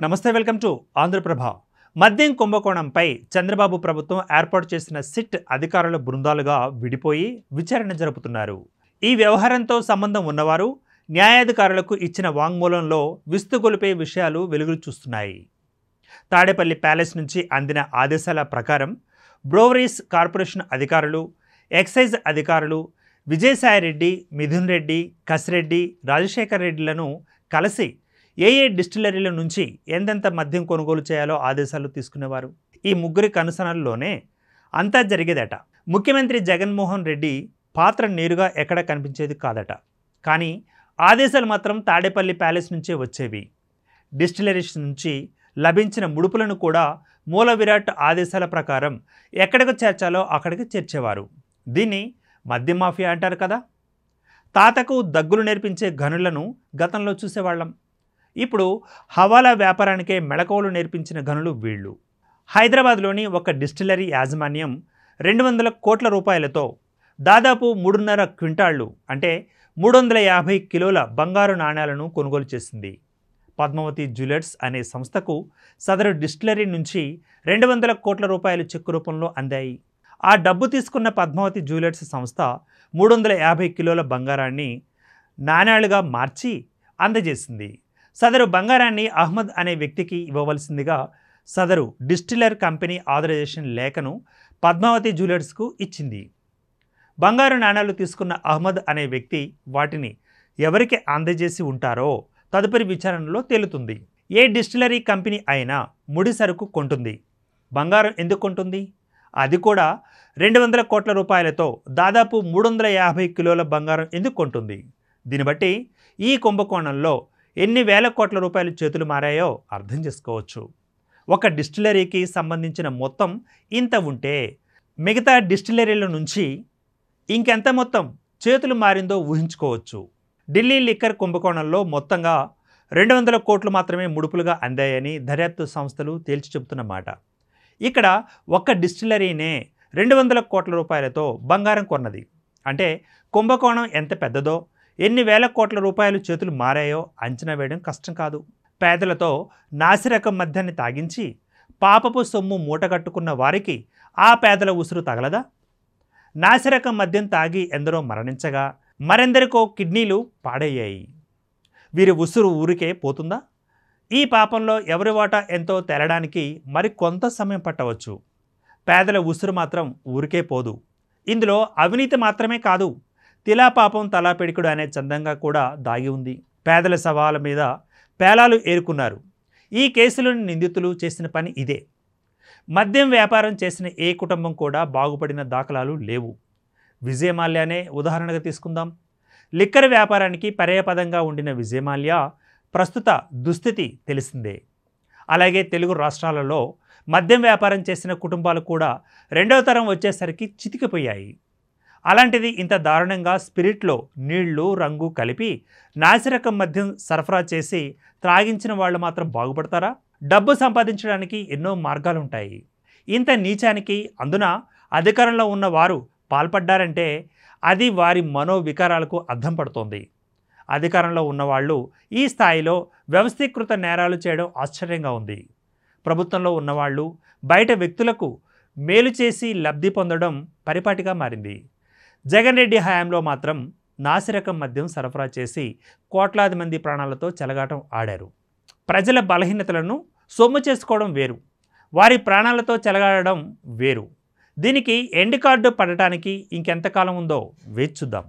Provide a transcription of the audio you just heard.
నమస్తే, welcome to Andhraprabha. మద్యం కుంభకోణంపై చంద్రబాబు ప్రభుత్వం ఏర్పాటు చేసిన సిట్ అధికారుల బృందాలుగా విడిపోయి విచారణ జరుపుతున్నారు. ఈ వ్యవహారంతో సంబంధం ఉన్నవారు న్యాయాధికారులకు ఇచ్చిన వాంగ్మూలంలో విస్తుగొలిపే విషయాలు వెలుగులు చూస్తున్నాయి. తాడేపల్లి ప్యాలెస్ నుంచి అందిన ఆదేశాల ప్రకారం బ్రోవరీస్ కార్పొరేషన్ అధికారులు, ఎక్సైజ్ అధికారులు విజయసాయిరెడ్డి, మిథున్ రెడ్డి, కసిరెడ్డి, రాజశేఖర్ రెడ్డిలను కలిసి ఏ డిస్టిలరీల నుంచి ఎంతెంత మద్యం కొనుగోలు చేయాలో ఆదేశాలు తీసుకునేవారు. ఈ ముగ్గురి కనుసనల్లోనే అంతా జరిగేదట. ముఖ్యమంత్రి జగన్మోహన్ రెడ్డి పాత్ర నేరుగా ఎక్కడ కనిపించేది కాదట. కానీ ఆదేశాలు మాత్రం తాడేపల్లి ప్యాలెస్ నుంచే వచ్చేవి. డిస్టిలరీస్ నుంచి లభించిన ముడుపులను కూడా మూల విరాట్ ఆదేశాల ప్రకారం ఎక్కడికి చేర్చాలో అక్కడికి చేర్చేవారు. దీన్ని మద్యం మాఫియా అంటారు కదా. తాతకు దగ్గులు నేర్పించే గనులను గతంలో చూసేవాళ్ళం. ఇప్పుడు హవాలా వ్యాపారానికే మెళకువలు నేర్పించిన గనులు వీళ్ళు. హైదరాబాద్లోని ఒక డిస్టిలరీ యాజమాన్యం 200 కోట్ల రూపాయలతో దాదాపు 3.5 క్వింటాళ్లు అంటే 350 కిలోల బంగారు నాణ్యాలను కొనుగోలు చేసింది. పద్మావతి జ్యువెలర్స్ అనే సంస్థకు సదరు డిస్టిలరీ నుంచి 200 కోట్ల రూపాయలు చెక్కు రూపంలో అందాయి. ఆ డబ్బు తీసుకున్న పద్మావతి జ్యువెలర్స్ సంస్థ 350 కిలోల బంగారాన్ని నాణ్యాలుగా మార్చి అందజేసింది. సదరు బంగారాన్ని అహ్మద్ అనే వ్యక్తికి ఇవ్వవలసిందిగా సదరు డిస్టిలర్ కంపెనీ ఆథరైజేషన్ లేఖను పద్మావతి జ్యువెలర్స్కు ఇచ్చింది. బంగారు నాణ్యాలు తీసుకున్న అహ్మద్ అనే వ్యక్తి వాటిని ఎవరికి అందజేసి ఉంటారో తదుపరి విచారణలో తేలుతుంది. ఏ డిస్టిలరీ కంపెనీ అయినా ముడి సరుకు కొంటుంది, బంగారం ఎందుకు కొంటుంది? అది కూడా 200 కోట్ల రూపాయలతో దాదాపు 350 కిలోల బంగారం ఎందుకు కొంటుంది? దీన్ని బట్టి ఈ కుంభకోణంలో ఎన్ని వేల కోట్ల రూపాయలు చేతులు మారాయో అర్థం చేసుకోవచ్చు. ఒక డిస్టిలరీకి సంబంధించిన మొత్తం ఇంత ఉంటే మిగతా డిస్టిలరీల నుంచి ఇంకెంత మొత్తం చేతులు మారిందో ఊహించుకోవచ్చు. ఢిల్లీ లిక్కర్ కుంభకోణంలో మొత్తంగా 200 కోట్లు మాత్రమే ముడుపులుగా అందాయని దర్యాప్తు సంస్థలు తేల్చి చెబుతున్నమాట. ఇక్కడ ఒక్క డిస్టిలరీనే 200 కోట్ల రూపాయలతో బంగారం కొన్నది. అంటే కుంభకోణం ఎంత పెద్దదో, ఎన్ని వేల కోట్ల రూపాయలు చేతులు మారాయో అంచనా వేయడం కష్టం కాదు. పేదలతో నాసిరకం మద్యాన్ని తాగించి పాపపు సొమ్ము మూటగట్టుకున్న వారికి ఆ పేదల ఉసురు తగలదా? నాసిరకం మద్యం తాగి ఎందరో మరణించగా మరెందరికో కిడ్నీలు పాడయ్యాయి. వీరి ఉసురు ఊరికే పోతుందా? ఈ పాపంలో ఎవరి వాటా ఎంతో తేలడానికి మరి కొంత సమయం పట్టవచ్చు. పేదల ఉసురు మాత్రం ఊరికే పోదు. ఇందులో అవినీతి మాత్రమే కాదు, తిలా పాపం తలా పెడికుడు అనే చందంగా కూడా దాగి ఉంది. పేదల సవాల మీద పేలాలు ఏరుకున్నారు. ఈ కేసులోని నిందితులు చేసిన పని ఇదే. మద్యం వ్యాపారం చేసిన ఏ కుటుంబం కూడా బాగుపడిన దాఖలాలు లేవు. విజయమాల్యానే ఉదాహరణగా తీసుకుందాం. లిక్కర్ వ్యాపారానికి పర్యాయపదంగా ఉండిన విజయమాల్య ప్రస్తుత దుస్థితి తెలిసిందే. అలాగే తెలుగు రాష్ట్రాలలో మద్యం వ్యాపారం చేసిన కుటుంబాలు కూడా రెండవ తరం వచ్చేసరికి చితికిపోయాయి. అలాంటిది ఇంత దారుణంగా స్పిరిట్లో నీళ్లు రంగు కలిపి నాసిరకం మద్యం సరఫరా చేసి త్రాగించిన వాళ్ళు మాత్రం బాగుపడతారా? డబ్బు సంపాదించడానికి ఎన్నో మార్గాలుంటాయి. ఇంత నీచానికి అందున అధికారంలో ఉన్న వారు పాల్పడ్డారంటే అది వారి మనోవికారాలకు అద్దం పడుతోంది. అధికారంలో ఉన్నవాళ్ళు ఈ స్థాయిలో వ్యవస్థీకృత నేరాలు చేయడం ఆశ్చర్యంగా ఉంది. ప్రభుత్వంలో ఉన్నవాళ్ళు బయట వ్యక్తులకు మేలు చేసి లబ్ధి పొందడం పరిపాటిగా మారింది. జగన్ రెడ్డి హయాంలో మాత్రం నాసిరకం మద్యం సరఫరా చేసి కోట్లాది మంది ప్రాణాలతో చెలగాటం ఆడారు. ప్రజల బలహీనతలను సొమ్ము చేసుకోవడం వేరు, వారి ప్రాణాలతో చెలగాడడం వేరు. దీనికి ఎండ్ కార్డు పడటానికి ఇంకెంతకాలం ఉందో వేచి చూద్దాం.